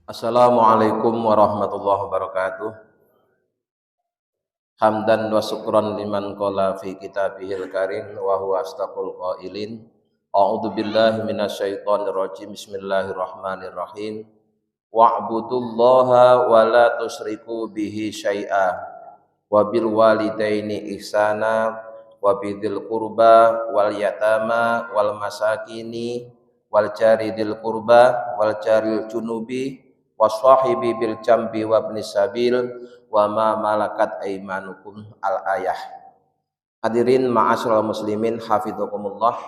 Assalamualaikum warahmatullahi wabarakatuh. Hamdan wa syukran liman qala fi kitabihil karim wa huwa astaqul qailin. A'udzu billahi minasyaitonir rajim. Bismillahirrahmanirrahim. Wa'budullaha wa la tusyriku bihi syai'a wa bil walidaini ihsana wa bidzil qurba wal yatama wal masakini wal jari dzil qurba wal jaril junubi waswahibi bil jambi wa ibnis sabil wa ma malakat aimanukum al ayah. Hadirin ma'asyiral muslimin hafidzakumullah.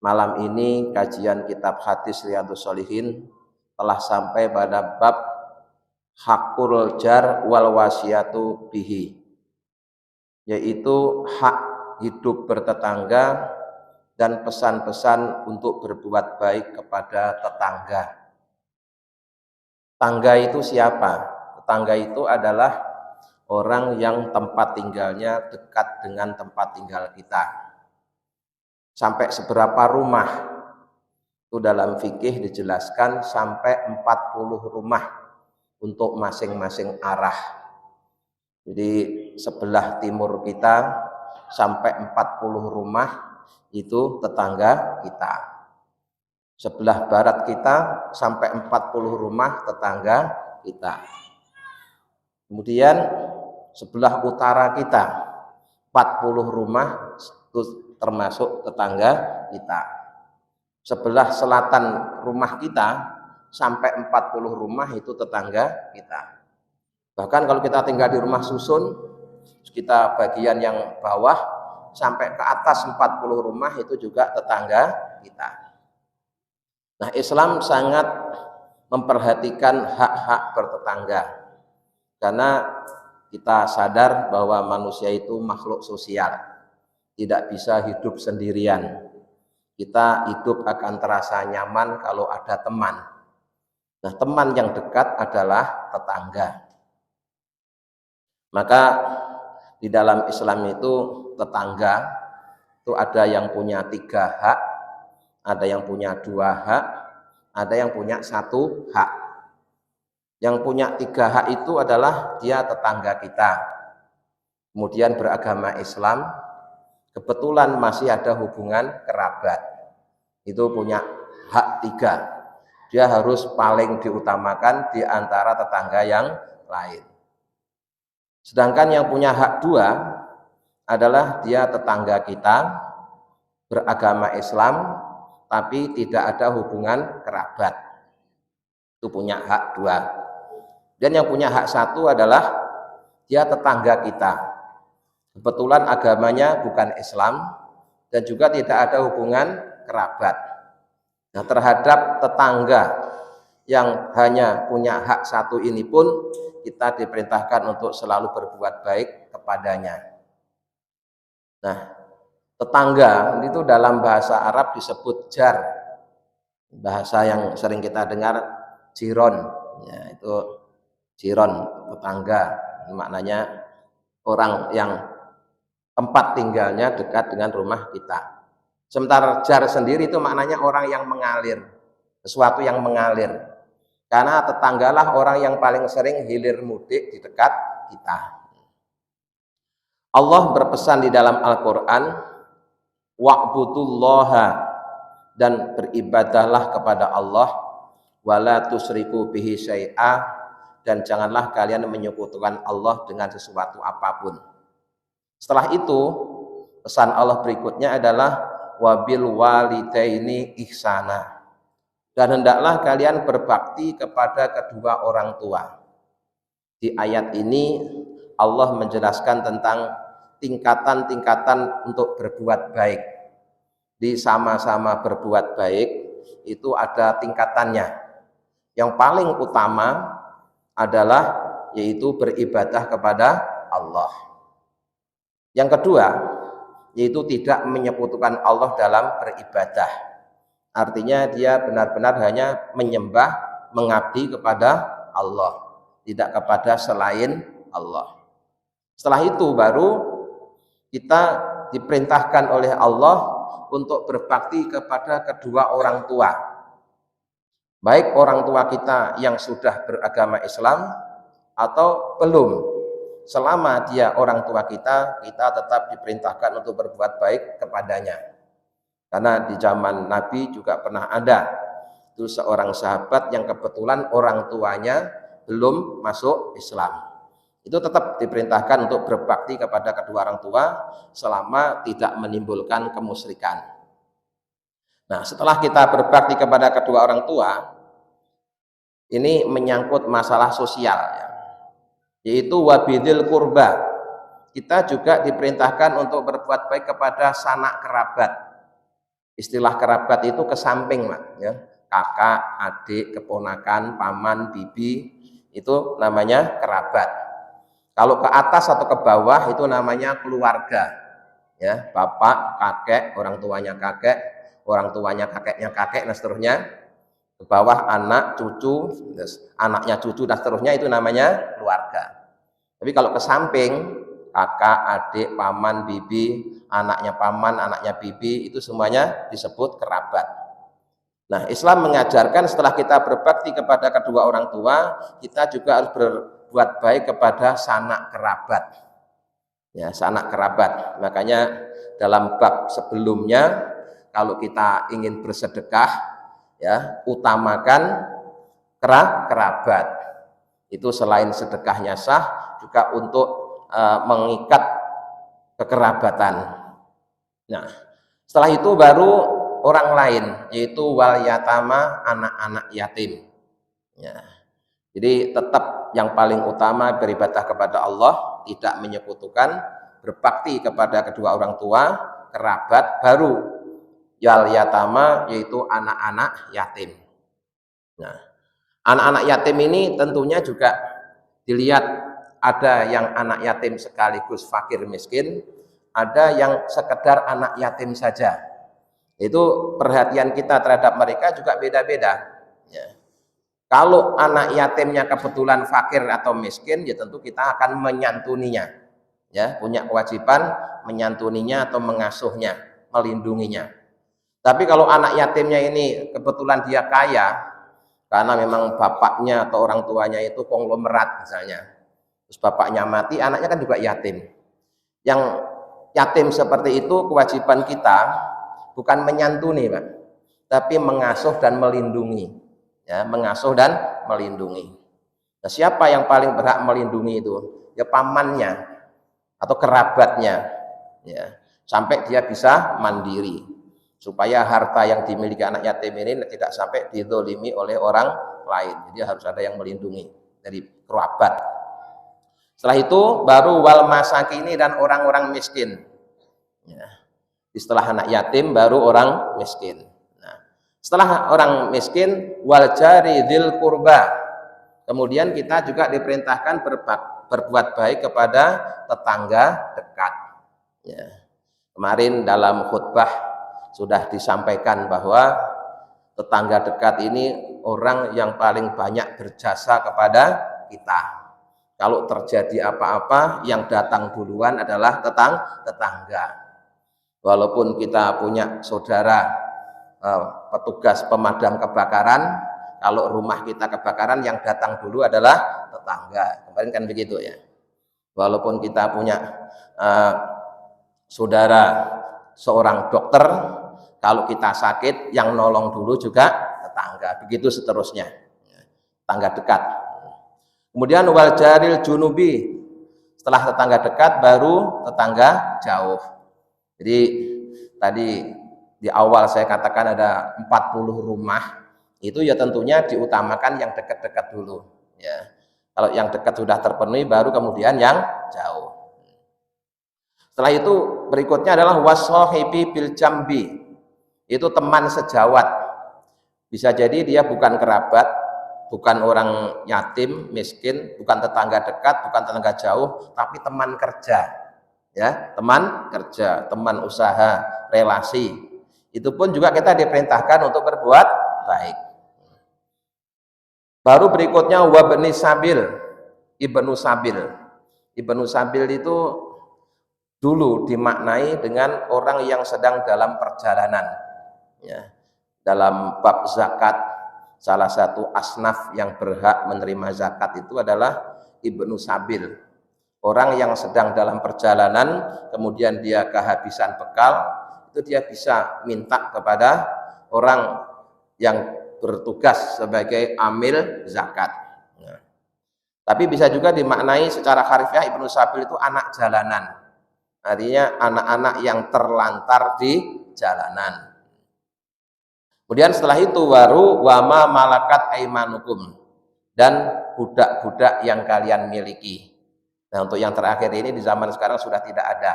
Malam ini kajian kitab hadis Riyadhus Shalihin telah sampai pada bab hakul jar wal wasiatu bihi, yaitu hak hidup bertetangga dan pesan-pesan untuk berbuat baik kepada tetangga. Tetangga itu siapa? Tetangga itu adalah orang yang tempat tinggalnya dekat dengan tempat tinggal kita. Sampai seberapa rumah? Itu dalam fikih dijelaskan sampai 40 rumah untuk masing-masing arah. Jadi sebelah timur kita sampai 40 rumah itu tetangga kita. Sebelah barat kita sampai 40 rumah tetangga kita. Kemudian sebelah utara kita 40 rumah itu termasuk tetangga kita. Sebelah selatan rumah kita sampai 40 rumah itu tetangga kita. Bahkan kalau kita tinggal di rumah susun, kita bagian yang bawah sampai ke atas 40 rumah itu juga tetangga kita. Nah, Islam sangat memperhatikan hak-hak bertetangga. Karena kita sadar bahwa manusia itu makhluk sosial, tidak bisa hidup sendirian. Kita hidup akan terasa nyaman kalau ada teman. Nah, teman yang dekat adalah tetangga. Maka di dalam Islam itu tetangga itu ada yang punya 3 hak, ada yang punya 2 hak, ada yang punya 1 hak. Yang punya 3 hak itu adalah dia tetangga kita, kemudian beragama Islam, kebetulan masih ada hubungan kerabat, itu punya hak 3. Dia harus paling diutamakan di antara tetangga yang lain. Sedangkan yang punya hak 2 adalah dia tetangga kita, beragama Islam, tapi tidak ada hubungan kerabat, itu punya hak 2. Dan yang punya hak 1 adalah dia tetangga kita, kebetulan agamanya bukan Islam dan juga tidak ada hubungan kerabat. Nah, terhadap tetangga yang hanya punya hak 1 ini pun kita diperintahkan untuk selalu berbuat baik kepadanya. Nah, tetangga itu dalam bahasa Arab disebut jar, bahasa yang sering kita dengar jiron, ya, itu jiron, tetangga, maknanya orang yang tempat tinggalnya dekat dengan rumah kita. Sementara jar sendiri itu maknanya orang yang mengalir, sesuatu yang mengalir. Karena tetanggalah orang yang paling sering hilir mudik di dekat kita. Allah berpesan di dalam Al-Quran, wa'budullaha, dan beribadahlah kepada Allah, wala tusyriku bihi syai'a, dan janganlah kalian menyekutukan Allah dengan sesuatu apapun. Setelah itu, pesan Allah berikutnya adalah wabil walidaini ihsana, dan hendaklah kalian berbakti kepada kedua orang tua. Di ayat ini Allah menjelaskan tentang tingkatan-tingkatan untuk berbuat baik. Di sama-sama berbuat baik itu ada tingkatannya. Yang paling utama adalah yaitu beribadah kepada Allah. Yang kedua yaitu tidak menyekutukan Allah dalam beribadah. Artinya dia benar-benar hanya menyembah, mengabdi kepada Allah, tidak kepada selain Allah. Setelah itu baru kita diperintahkan oleh Allah untuk berbakti kepada kedua orang tua. baik orang tua kita yang sudah beragama Islam atau belum. Selama dia orang tua kita, kita tetap diperintahkan untuk berbuat baik kepadanya. Karena di zaman Nabi juga pernah ada itu seorang sahabat yang kebetulan orang tuanya belum masuk Islam. Itu tetap diperintahkan untuk berbakti kepada kedua orang tua selama tidak menimbulkan kemusyrikan. Nah, setelah kita berbakti kepada kedua orang tua, ini menyangkut masalah sosial, ya, yaitu wabidil kurba. Kita juga diperintahkan untuk berbuat baik kepada sanak kerabat. Istilah kerabat itu ke samping, ya. Kakak, adik, keponakan, paman, bibi, itu namanya kerabat. Kalau ke atas atau ke bawah itu namanya keluarga, ya, bapak, kakek, orang tuanya kakeknya kakek, dan seterusnya. Ke bawah anak, cucu, anaknya cucu, dan seterusnya, itu namanya keluarga. Tapi kalau ke samping, kakak, adik, paman, bibi, anaknya paman, anaknya bibi, itu semuanya disebut kerabat. Nah, Islam mengajarkan setelah kita berbakti kepada kedua orang tua, kita juga harus berbuat baik kepada sanak kerabat. Ya, sanak kerabat. Makanya dalam bab sebelumnya, kalau kita ingin bersedekah, ya, utamakan kerabat. Itu selain sedekahnya sah, juga untuk mengikat kekerabatan. Nah, setelah itu baru orang lain, yaitu wal yatama, anak-anak yatim. Ya. Jadi tetap yang paling utama beribadah kepada Allah, tidak menyekutukan, berbakti kepada kedua orang tua, kerabat, baru wal yatama, yaitu anak-anak yatim. Nah, anak-anak yatim ini tentunya juga dilihat, ada yang anak yatim sekaligus fakir miskin, ada yang sekedar anak yatim saja. Itu perhatian kita terhadap mereka juga beda-beda, ya. Kalau anak yatimnya kebetulan fakir atau miskin, ya tentu kita akan menyantuninya, ya, punya kewajiban menyantuninya atau mengasuhnya, melindunginya. Tapi kalau anak yatimnya ini kebetulan dia kaya, karena memang bapaknya atau orang tuanya itu konglomerat misalnya, terus bapaknya mati, anaknya kan juga yatim. Yang yatim seperti itu kewajiban kita bukan menyantuni, Pak, tapi mengasuh dan melindungi, ya, mengasuh dan melindungi. Nah, siapa yang paling berhak melindungi itu? Ya pamannya atau kerabatnya, ya, sampai dia bisa mandiri, supaya harta yang dimiliki anak yatim ini tidak sampai dizolimi oleh orang lain. Jadi harus ada yang melindungi dari kerabat. Setelah itu baru wal masakini, dan orang-orang miskin, ya. Setelah anak yatim baru orang miskin. Nah, setelah orang miskin, wal jari dzil qurba. Kemudian kita juga diperintahkan berbuat baik kepada tetangga dekat. Ya. Kemarin dalam khutbah sudah disampaikan bahwa tetangga dekat ini orang yang paling banyak berjasa kepada kita. Kalau terjadi apa-apa, yang datang duluan adalah tetangga. Walaupun kita punya saudara petugas pemadam kebakaran, kalau rumah kita kebakaran, yang datang dulu adalah tetangga. Kemarin kan begitu, ya. Walaupun kita punya saudara seorang dokter, kalau kita sakit, yang nolong dulu juga tetangga. Begitu seterusnya, tetangga dekat. Kemudian wal jaril junubi, setelah tetangga dekat baru tetangga jauh. Jadi tadi di awal saya katakan ada 40 rumah, itu ya tentunya diutamakan yang dekat-dekat dulu, ya. Kalau yang dekat sudah terpenuhi, baru kemudian yang jauh. Setelah itu berikutnya adalah washohibi bil jambi, itu teman sejawat. Bisa jadi dia bukan kerabat, bukan orang yatim miskin, bukan tetangga dekat, bukan tetangga jauh, tapi teman kerja. Ya, teman kerja, teman usaha, relasi. Itu pun juga kita diperintahkan untuk berbuat baik. Baru berikutnya wabni sabil, ibnu sabil. Ibnu sabil itu dulu dimaknai dengan orang yang sedang dalam perjalanan, ya. Dalam bab zakat salah satu asnaf yang berhak menerima zakat itu adalah Ibnu Sabil. Orang yang sedang dalam perjalanan, kemudian dia kehabisan bekal, itu dia bisa minta kepada orang yang bertugas sebagai amil zakat. Nah, tapi bisa juga dimaknai secara harfiah Ibnu Sabil itu anak jalanan. Artinya anak-anak yang terlantar di jalanan. Kemudian setelah itu baru wama malakat aimanukum, dan budak-budak yang kalian miliki. Nah, untuk yang terakhir ini di zaman sekarang sudah tidak ada,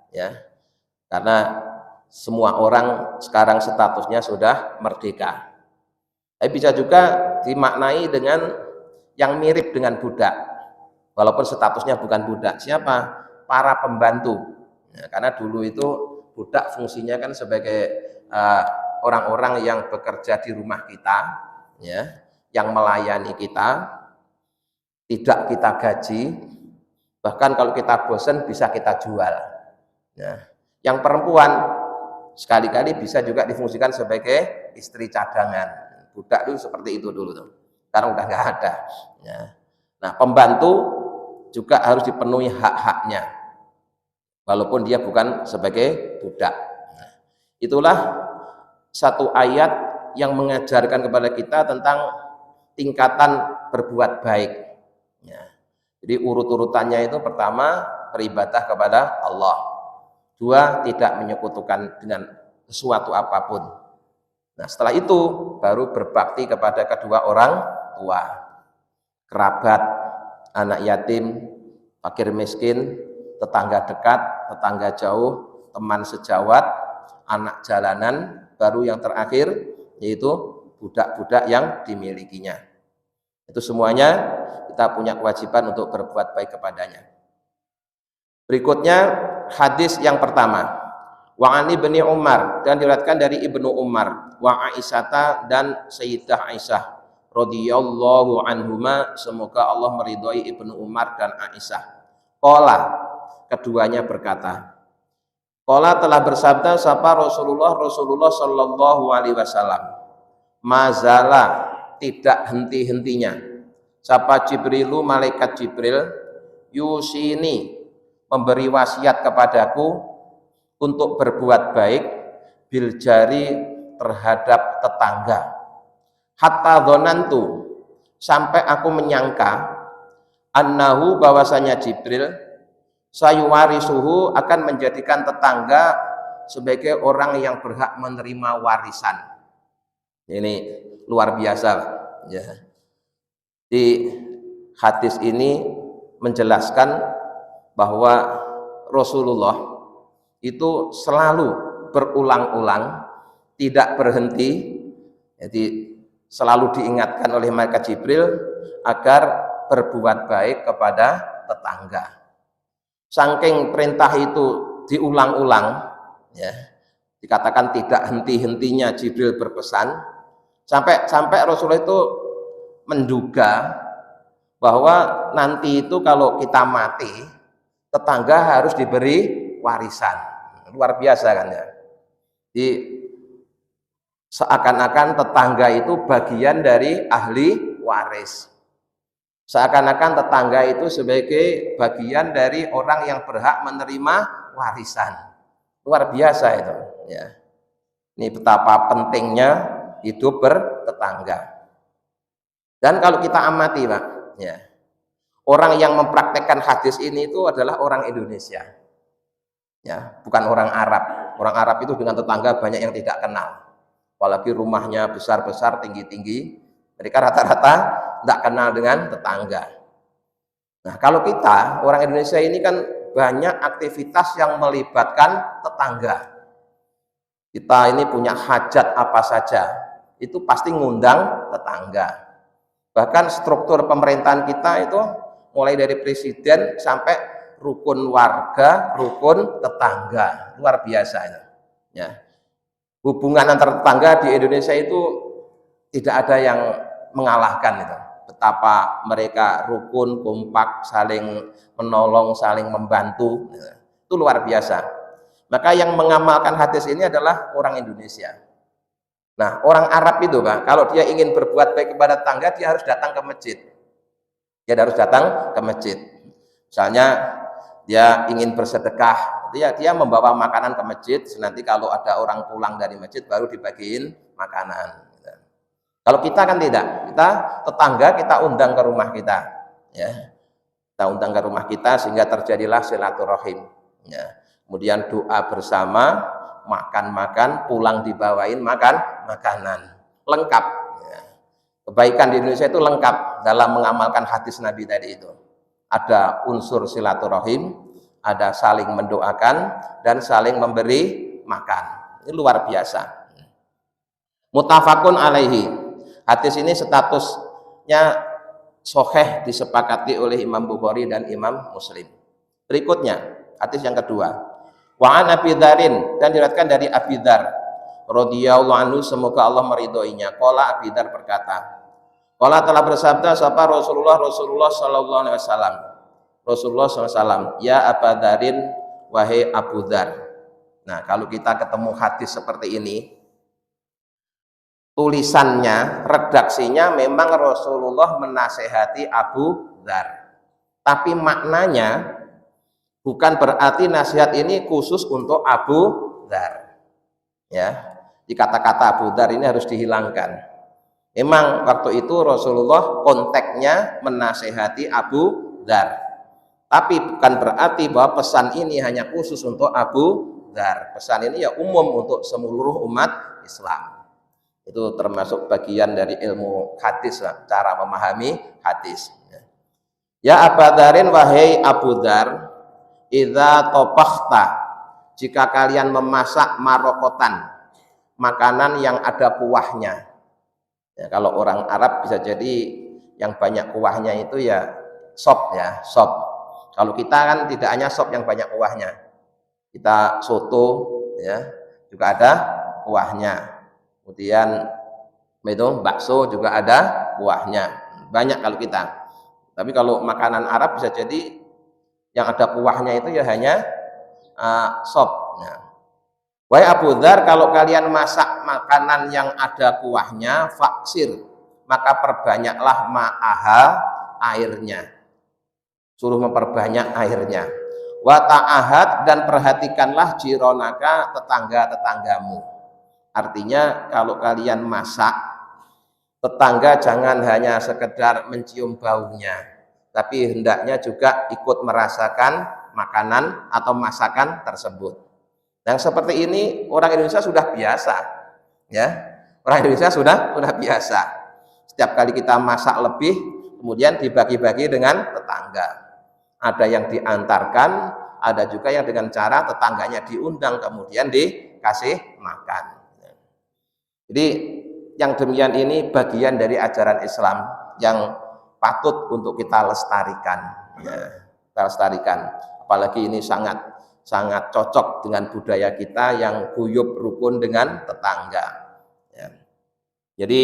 ya. Karena semua orang sekarang statusnya sudah merdeka. Tapi bisa juga dimaknai dengan yang mirip dengan budak, walaupun statusnya bukan budak. Siapa? Para pembantu. Ya, karena dulu itu budak fungsinya kan sebagai orang-orang yang bekerja di rumah kita, ya, yang melayani kita, tidak kita gaji, bahkan kalau kita bosan bisa kita jual. Nah, yang perempuan sekali-kali bisa juga difungsikan sebagai istri cadangan. Budak itu seperti itu dulu tuh. Sekarang udah nggak ada. Ya. Nah, pembantu juga harus dipenuhi hak-haknya, walaupun dia bukan sebagai budak. Nah, itulah satu ayat yang mengajarkan kepada kita tentang tingkatan berbuat baik. Ya. Jadi urut-urutannya itu pertama beribadah kepada Allah, dua tidak menyekutukan dengan sesuatu apapun. Nah, setelah itu baru berbakti kepada kedua orang tua, kerabat, anak yatim, fakir miskin, tetangga dekat, tetangga jauh, teman sejawat, anak jalanan, baru yang terakhir yaitu budak-budak yang dimilikinya. Itu semuanya kita punya kewajiban untuk berbuat baik kepadanya. Berikutnya hadis yang pertama, wa ani bin Umar, dan diriwayatkan dari Ibnu Umar, wa Aisyata, dan Sayyidah Aisyah radhiyallahu anhuma, semoga Allah meridhai Ibnu Umar dan Aisyah. Qala, keduanya berkata, qala telah bersabda sapa Rasulullah sallallahu alaihi wasallam, mazala, tidak henti-hentinya sapa Jibrilu, malaikat Jibril, yusini, memberi wasiat kepadaku untuk berbuat baik, bil jari, terhadap tetangga, hatta dzanantu, sampai aku menyangka, annahu, bahwasanya Jibril, sayuwarisuhu, akan menjadikan tetangga sebagai orang yang berhak menerima warisan. Ini luar biasa, ya. Di hadis ini menjelaskan bahwa Rasulullah itu selalu berulang-ulang, tidak berhenti, jadi selalu diingatkan oleh malaikat Jibril agar berbuat baik kepada tetangga. Saking perintah itu diulang-ulang, ya, dikatakan tidak henti-hentinya Jibril berpesan, sampai Rasulullah itu menduga bahwa nanti itu kalau kita mati, tetangga harus diberi warisan. Luar biasa kan ya. Jadi seakan-akan tetangga itu bagian dari ahli waris. Seakan-akan tetangga itu sebagai bagian dari orang yang berhak menerima warisan. Luar biasa itu, ya. Ini betapa pentingnya hidup bertetangga. Dan kalau kita amati, Pak, ya, orang yang mempraktekkan hadis ini itu adalah orang Indonesia, ya, bukan orang Arab. Orang Arab itu dengan tetangga banyak yang tidak kenal, apalagi rumahnya besar-besar, tinggi-tinggi, mereka rata-rata tidak kenal dengan tetangga. Nah, kalau kita orang Indonesia ini kan banyak aktivitas yang melibatkan tetangga. Kita ini punya hajat apa saja, itu pasti ngundang tetangga. Bahkan struktur pemerintahan kita itu mulai dari presiden sampai rukun warga, rukun tetangga, luar biasa itu. Ya. Hubungan antar tetangga di Indonesia itu tidak ada yang mengalahkan itu. Betapa mereka rukun, kompak, saling menolong, saling membantu, itu luar biasa. Maka yang mengamalkan hadis ini adalah orang Indonesia. Nah, orang Arab itu Pak, kalau dia ingin berbuat baik kepada tetangga, dia harus datang ke masjid. Dia harus datang ke masjid. Misalnya dia ingin bersedekah, dia membawa makanan ke masjid. Nanti kalau ada orang pulang dari masjid baru dibagiin makanan. Kalau kita kan tidak, kita tetangga kita undang ke rumah kita, ya. Kita undang ke rumah kita sehingga terjadilah silaturahim. Ya. Kemudian doa bersama, makan-makan, pulang dibawain makanan, lengkap. Ya. Kebaikan di Indonesia itu lengkap dalam mengamalkan hadis Nabi tadi itu. Ada unsur silaturahim, ada saling mendoakan dan saling memberi makan. Ini luar biasa. Muttafaqun alaihi. Hadis ini statusnya sahih disepakati oleh Imam Bukhari dan Imam Muslim. Berikutnya, hadis yang kedua. Wa an Abi Dzarin, dan diriwayatkan dari Abi Dzar radhiyallahu anhu, semoga Allah meridhoinya. Qala Abi Dzar berkata, qala telah bersabda sapa Rasulullah sallallahu alaihi wasallam. Rasulullah SAW, ya Abu Dzarin, wahai Abu Dzar. Nah, kalau kita ketemu hadis seperti ini, tulisannya, redaksinya memang Rasulullah menasehati Abu Dzar. Tapi maknanya bukan berarti nasihat ini khusus untuk Abu Dzar. Ya, di kata-kata Abu Dzar ini harus dihilangkan. Memang waktu itu Rasulullah konteksnya menasehati Abu Dzar. Tapi bukan berarti bahwa pesan ini hanya khusus untuk Abu Dzar. Pesan ini ya umum untuk seluruh umat Islam. Itu termasuk bagian dari ilmu hadis, cara memahami hadis. Ya Abu Dzarin, wahai Abu Dzar, idza tobakhta, jika kalian memasak marokotan, makanan yang ada kuahnya. Ya, kalau orang Arab bisa jadi yang banyak kuahnya itu ya sop, ya sop. Kalau kita kan tidak hanya sop yang banyak kuahnya, kita soto ya juga ada kuahnya. Kemudian itu bakso juga ada kuahnya, banyak kalau kita. Tapi kalau makanan Arab bisa jadi yang ada kuahnya itu ya hanya sop. Nah, wahai Abu Dzar, kalau kalian masak makanan yang ada kuahnya, faksir, maka perbanyaklah ma'aha, airnya. Suruh memperbanyak airnya. Wa ta'ahad, dan perhatikanlah jironaka, tetangga-tetanggamu. Artinya kalau kalian masak, tetangga jangan hanya sekedar mencium baunya, tapi hendaknya juga ikut merasakan makanan atau masakan tersebut. Yang seperti ini orang Indonesia sudah biasa, ya. Orang Indonesia sudah biasa. Setiap kali kita masak lebih, kemudian dibagi-bagi dengan tetangga. Ada yang diantarkan, ada juga yang dengan cara tetangganya diundang kemudian dikasih makan. Jadi yang demikian ini bagian dari ajaran Islam yang patut untuk kita lestarikan, ya, kita lestarikan. Apalagi ini sangat cocok dengan budaya kita yang guyub rukun dengan tetangga. Ya. Jadi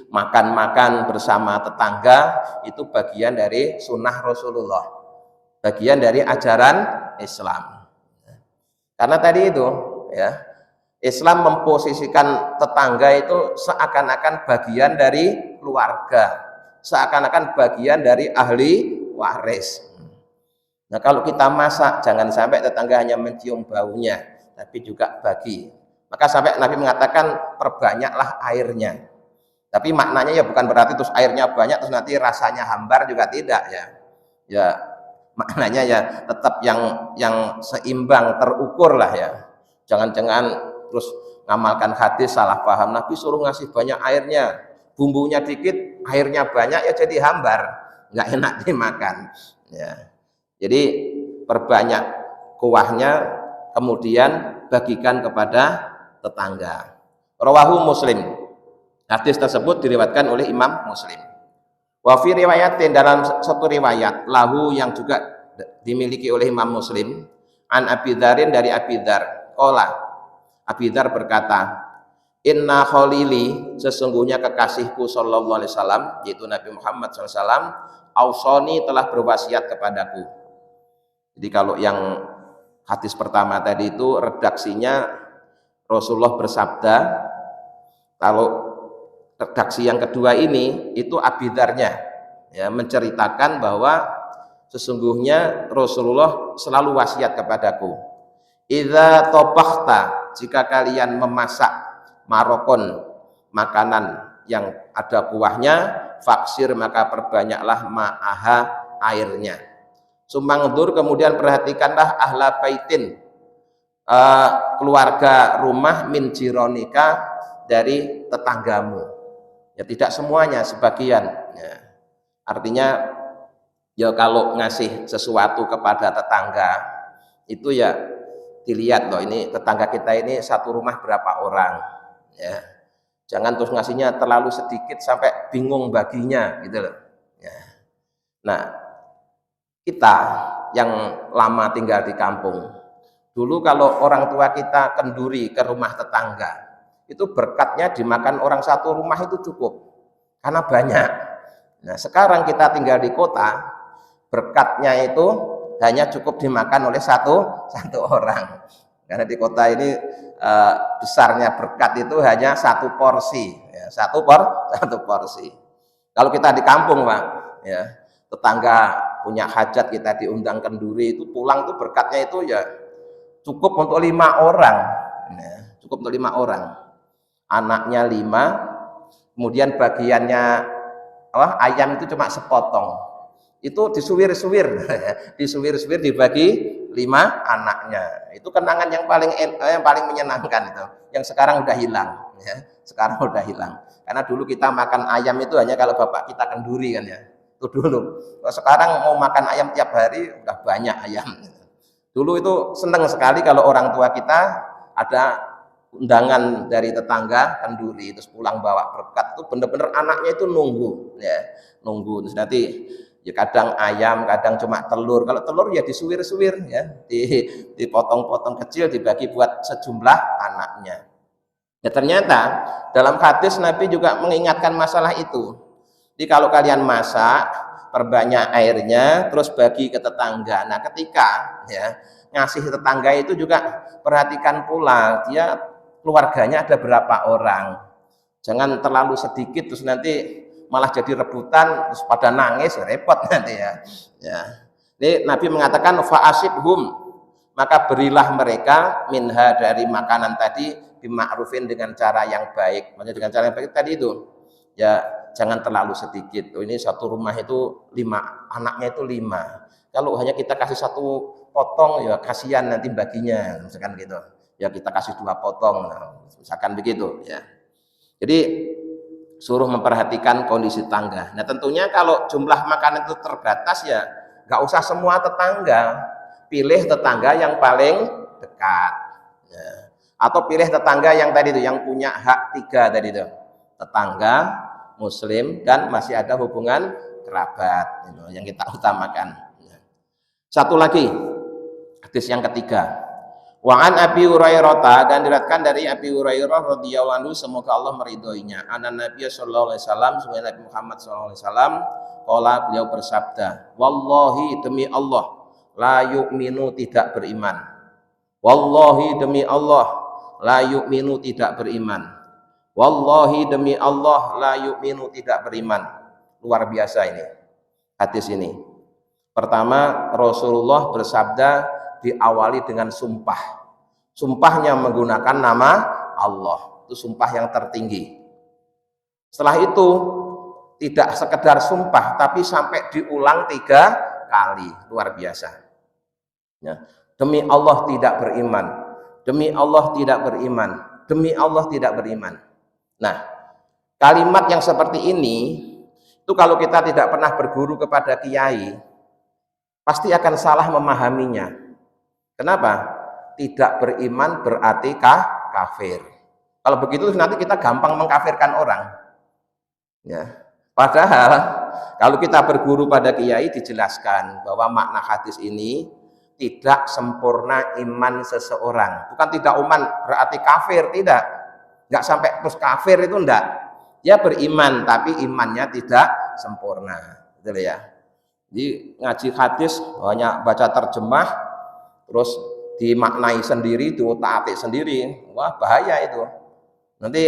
makan-makan bersama tetangga itu bagian dari sunnah Rasulullah, bagian dari ajaran Islam. Karena tadi itu, ya. Islam memposisikan tetangga itu seakan-akan bagian dari keluarga, seakan-akan bagian dari ahli waris. Nah, kalau kita masak, jangan sampai tetangga hanya mencium baunya, tapi juga bagi. Maka sampai Nabi mengatakan perbanyaklah airnya. Tapi maknanya ya bukan berarti terus airnya banyak terus nanti rasanya hambar, juga tidak, ya. Ya maknanya ya tetap yang seimbang, terukur lah, ya. Jangan-jangan terus ngamalkan hadis salah paham, Nabi suruh ngasih banyak airnya, bumbunya dikit, airnya banyak, ya jadi hambar, nggak enak dimakan, ya. Jadi perbanyak kuahnya, kemudian bagikan kepada tetangga. Rawahu Muslim, hadis tersebut diriwayatkan oleh Imam Muslim. Wa fi riwayatin, dalam satu riwayat lahu yang juga dimiliki oleh Imam Muslim, an Abi Dzarin, dari Abi Dzar, qala, Abi Dzar berkata, inna khalili, sesungguhnya kekasihku sallallahu alaihi wasallam, yaitu Nabi Muhammad sallallahu alaihi wasallam, ausoni, telah berwasiat kepadaku. Jadi kalau yang hadis pertama tadi itu redaksinya Rasulullah bersabda, Kalau redaksi yang kedua ini itu abidarnya, ya, menceritakan bahwa sesungguhnya Rasulullah selalu wasiat kepadaku, idza tobakhta, jika kalian memasak marokon, makanan yang ada kuahnya, faksir, maka perbanyaklah ma'aha, airnya. Sumangdur, kemudian perhatikanlah ahla baitin, keluarga rumah, min jironika, dari tetanggamu. Ya tidak semuanya, sebagian. Ya. Artinya ya kalau ngasih sesuatu kepada tetangga itu ya dilihat loh, ini tetangga kita ini satu rumah berapa orang, ya. Jangan terus ngasihnya terlalu sedikit sampai bingung baginya gitu loh. Ya. Nah, kita yang lama tinggal di kampung, dulu kalau orang tua kita kenduri ke rumah tetangga, itu berkatnya dimakan orang satu rumah itu cukup, karena banyak. Nah, sekarang kita tinggal di kota, berkatnya itu hanya cukup dimakan oleh satu orang. Karena di kota ini besarnya berkat itu hanya satu porsi, ya, satu porsi. Kalau kita di kampung, Pak, ya, tetangga punya hajat, kita diundang kenduri, itu pulang tuh berkatnya itu ya cukup untuk 5 orang, ya, cukup untuk 5 orang. Anaknya 5, kemudian bagiannya ayam itu cuma sepotong, itu disuwir-suwir disuwir-suwir dibagi 5 anaknya. Itu kenangan yang paling menyenangkan itu, yang sekarang udah hilang, ya. Sekarang udah hilang, karena dulu kita makan ayam itu hanya kalau bapak kita kenduri kan, ya, itu dulu. Kalau sekarang mau makan ayam tiap hari udah banyak ayam. Dulu itu senang sekali kalau orang tua kita ada undangan dari tetangga kenduri, terus pulang bawa berkat, itu bener-bener anaknya itu nunggu, ya, nunggu. Terus nanti ya kadang ayam, kadang cuma telur. Kalau telur ya disuwir-suwir, ya, dipotong-potong kecil, dibagi buat sejumlah anaknya. Ya ternyata dalam hadis Nabi juga mengingatkan masalah itu. Jadi kalau kalian masak, perbanyak airnya, terus bagi ke tetangga. Nah, ketika ya ngasih tetangga itu juga perhatikan pula dia keluarganya ada berapa orang. Jangan terlalu sedikit terus nanti malah jadi rebutan, terus pada nangis, repot nanti, ya. Ya. Jadi Nabi mengatakan fa'asibhum, maka berilah mereka minha, dari makanan tadi, bima'rufin, dengan cara yang baik. Maksudnya dengan cara yang baik tadi itu ya jangan terlalu sedikit. Ini satu rumah itu 5, anaknya itu 5. Kalau hanya kita kasih 1 potong ya kasihan nanti baginya, misalkan gitu. Ya kita kasih 2 potong, nah, misalkan begitu, ya. Jadi suruh memperhatikan kondisi tetangga. Nah tentunya kalau jumlah makanan itu terbatas ya nggak usah semua tetangga, pilih tetangga yang paling dekat, ya. Atau pilih tetangga yang tadi itu, yang punya hak 3 tadi itu, tetangga, muslim, dan masih ada hubungan kerabat, itu yang kita utamakan. Satu lagi, hadis yang ketiga, wa'an Abi Hurairah, dan diriwayatkan dari Abi Hurairah radhiyallahu anhu, semoga Allah meridhoinya, anna Nabi sallallahu alaihi wasallam, sungguh Nabi Muhammad sallallahu alaihi wasallam, qala, beliau bersabda, wallahi, demi Allah, la yu'minu, tidak beriman. Wallahi, demi Allah, la yu'minu, tidak beriman. Wallahi, demi Allah, la yu'minu, tidak beriman. Luar biasa ini hadis ini. Pertama, Rasulullah bersabda diawali dengan sumpah. Sumpahnya menggunakan nama Allah, itu sumpah yang tertinggi. Setelah itu tidak sekedar sumpah, tapi sampai diulang 3 kali. Luar biasa, ya. Demi Allah tidak beriman, demi Allah tidak beriman, demi Allah tidak beriman. Nah, kalimat yang seperti ini itu kalau kita tidak pernah berguru kepada kiai, pasti akan salah memahaminya. Kenapa? Tidak beriman berarti kafir. Kalau begitu nanti kita gampang mengkafirkan orang, ya. Padahal kalau kita berguru pada kiai dijelaskan bahwa makna hadis ini tidak sempurna iman seseorang. Bukan tidak iman berarti kafir, tidak. Enggak sampai terus kafir, itu enggak. Dia beriman tapi imannya tidak sempurna, gitu ya. Jadi ngaji hadis hanya baca terjemah terus dimaknai sendiri, diutak-atik sendiri, wah bahaya itu. Nanti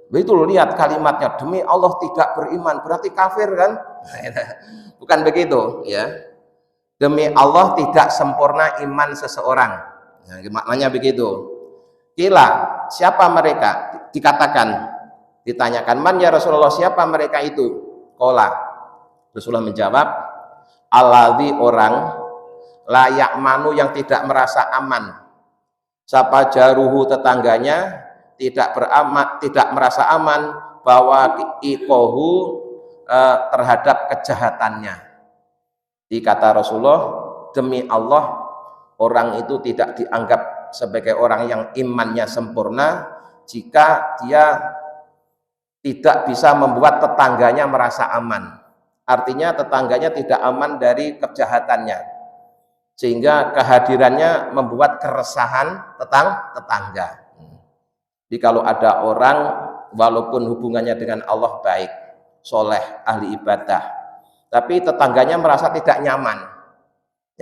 Betul, lihat kalimatnya, demi Allah tidak beriman, berarti kafir kan? Bukan begitu, ya. Demi Allah tidak sempurna iman seseorang. Nah, maknanya begitu. Kila, siapa mereka? Dikatakan, ditanyakan, man ya Rasulullah, siapa mereka itu? Kola, Rasulullah menjawab, alladzi orang layak manu yang tidak merasa aman. Siapa jaruhu tetangganya tidak merasa aman bahwa ikohu terhadap kejahatannya. Dikata Rasulullah, demi Allah orang itu tidak dianggap sebagai orang yang imannya sempurna jika dia tidak bisa membuat tetangganya merasa aman. Artinya tetangganya tidak aman dari kejahatannya, sehingga kehadirannya membuat keresahan tetangga. Jadi kalau ada orang walaupun hubungannya dengan Allah baik, soleh, ahli ibadah, tapi tetangganya merasa tidak nyaman,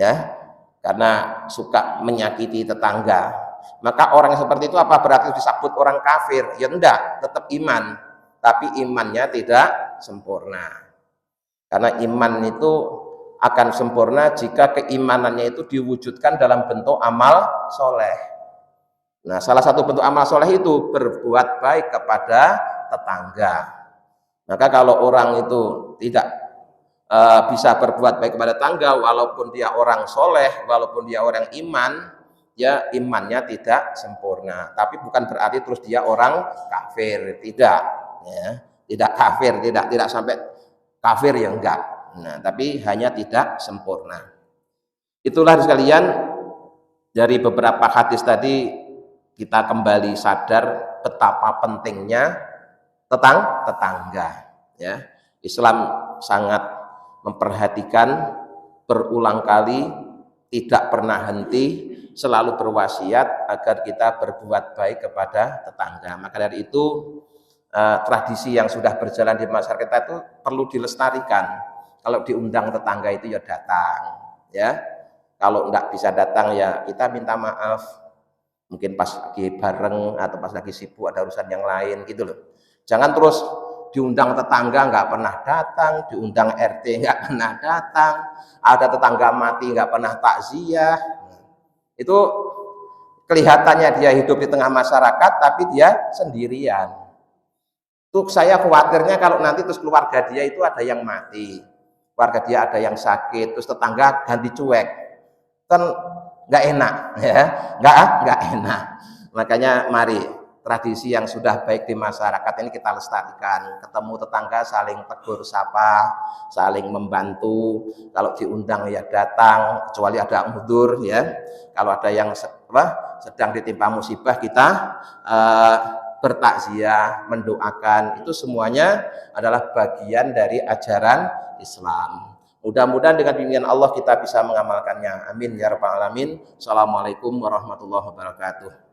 ya, karena suka menyakiti tetangga, maka orang yang seperti itu apa berarti disebut orang kafir? Ya enggak, tetap iman, tapi imannya tidak sempurna. Karena iman itu akan sempurna jika keimanannya itu diwujudkan dalam bentuk amal soleh. Nah, salah satu bentuk amal soleh itu berbuat baik kepada tetangga. Maka kalau orang itu tidak bisa berbuat baik kepada tetangga, walaupun dia orang soleh, walaupun dia orang iman, ya imannya tidak sempurna. Tapi bukan berarti terus dia orang kafir, tidak. Ya, tidak kafir, tidak sampai kafir ya enggak. Nah, tapi hanya tidak sempurna. Itulah sekalian, dari beberapa hadis tadi kita kembali sadar betapa pentingnya tetangga, ya. Islam sangat memperhatikan, berulang kali, tidak pernah henti, selalu berwasiat agar kita berbuat baik kepada tetangga. Maka dari itu tradisi yang sudah berjalan di masyarakat kita itu perlu dilestarikan. Kalau diundang tetangga itu ya datang, ya. Kalau enggak bisa datang ya kita minta maaf. Mungkin pas lagi bareng atau pas lagi sibuk ada urusan yang lain gitu loh. Jangan terus diundang tetangga nggak pernah datang, diundang RT nggak pernah datang, ada tetangga mati nggak pernah takziah. Itu kelihatannya dia hidup di tengah masyarakat tapi dia sendirian. Tuh saya khawatirnya kalau nanti terus keluarga dia itu ada yang mati, keluarga dia ada yang sakit, terus tetangga ganti cuek, kan nggak enak, ya, nggak enak. Makanya mari tradisi yang sudah baik di masyarakat ini kita lestarikan. Ketemu tetangga saling tegur sapa, saling membantu. Kalau diundang ya datang, kecuali ada uzur, ya. Kalau ada yang sedang ditimpa musibah kita bertakziah, mendoakan, itu semuanya adalah bagian dari ajaran Islam. Mudah-mudahan dengan bimbingan Allah kita bisa mengamalkannya. Amin ya rabbal alamin. Assalamualaikum warahmatullahi wabarakatuh.